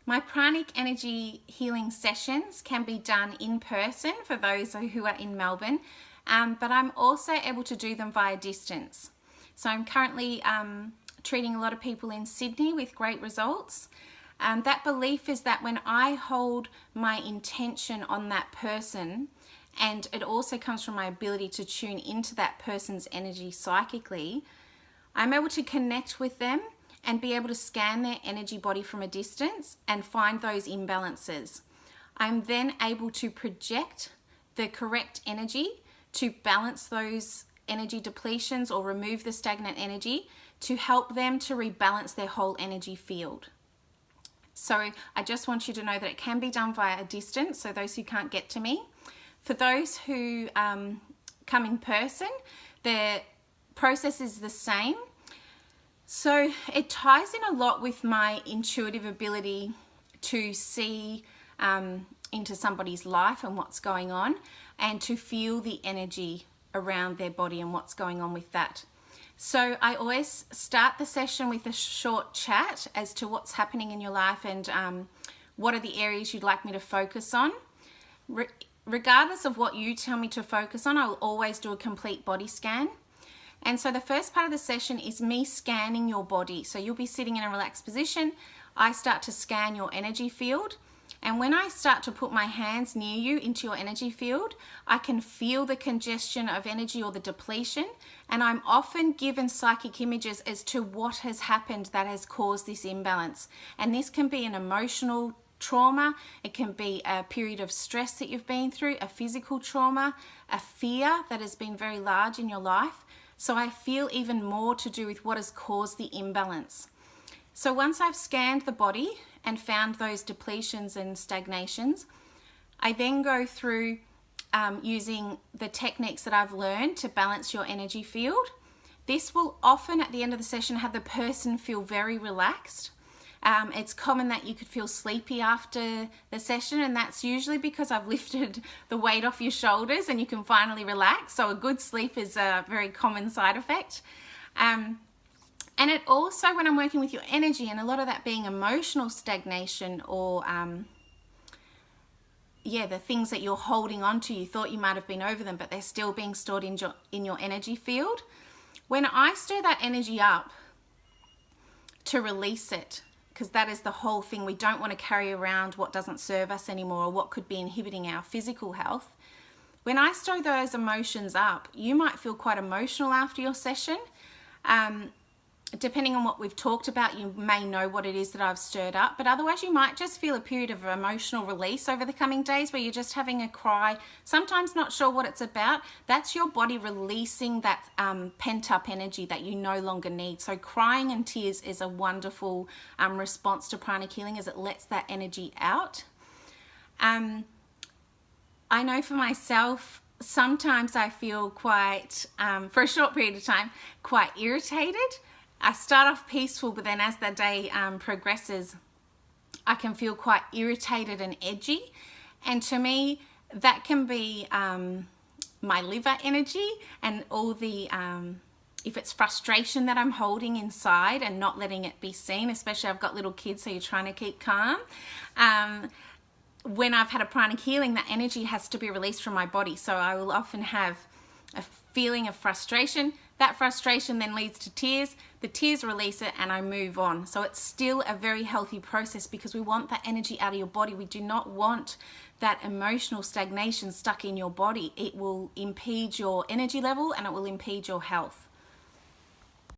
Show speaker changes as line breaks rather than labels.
My pranic energy healing sessions can be done in person for those who are in Melbourne, but I'm also able to do them via distance. So I'm currently treating a lot of people in Sydney with great results. That belief is that when I hold my intention on that person, and it also comes from my ability to tune into that person's energy psychically, I'm able to connect with them and be able to scan their energy body from a distance and find those imbalances. I'm then able to project the correct energy to balance those energy depletions or remove the stagnant energy to help them to rebalance their whole energy field. So I just want you to know that it can be done via a distance, so those who can't get to me. For those who come in person, the process is the same. So it ties in a lot with my intuitive ability to see into somebody's life and what's going on, and to feel the energy around their body and what's going on with that. So I always start the session with a short chat as to what's happening in your life and what are the areas you'd like me to focus on. Regardless of what you tell me to focus on, I'll always do a complete body scan. And so the first part of the session is me scanning your body. So you'll be sitting in a relaxed position. I start to scan your energy field. And when I start to put my hands near you into your energy field, I can feel the congestion of energy or the depletion. And I'm often given psychic images as to what has happened that has caused this imbalance. And this can be an emotional trauma, it can be a period of stress that you've been through, a physical trauma, a fear that has been very large in your life. So I feel even more to do with what has caused the imbalance. So once I've scanned the body and found those depletions and stagnations, I then go through using the techniques that I've learned to balance your energy field. This will often at the end of the session have the person feel very relaxed. It's common that you could feel sleepy after the session, and that's usually because I've lifted the weight off your shoulders and you can finally relax. So a good sleep is a very common side effect. And it also, when I'm working with your energy, and a lot of that being emotional stagnation or the things that you're holding on to, you thought you might have been over them, but they're still being stored in your energy field. When I stir that energy up to release it, because that is the whole thing. We don't want to carry around what doesn't serve us anymore or what could be inhibiting our physical health. When I stir those emotions up, you might feel quite emotional after your session. Depending on what we've talked about, you may know what it is that I've stirred up, but otherwise you might just feel a period of emotional release over the coming days where you're just having a cry, sometimes not sure what it's about. That's your body releasing that pent-up energy that you no longer need. So crying and tears is a wonderful response to pranic healing, as it lets that energy out. I know for myself, sometimes I feel quite, for a short period of time, quite irritated. I start off peaceful, but then as the day progresses, I can feel quite irritated and edgy. And to me, that can be my liver energy and all the, if it's frustration that I'm holding inside and not letting it be seen, especially I've got little kids, so you're trying to keep calm. When I've had a pranic healing, that energy has to be released from my body. So I will often have a feeling of frustration. That frustration then leads to tears. The tears release it and I move on. So it's still a very healthy process because we want that energy out of your body. We do not want that emotional stagnation stuck in your body. It will impede your energy level and it will impede your health.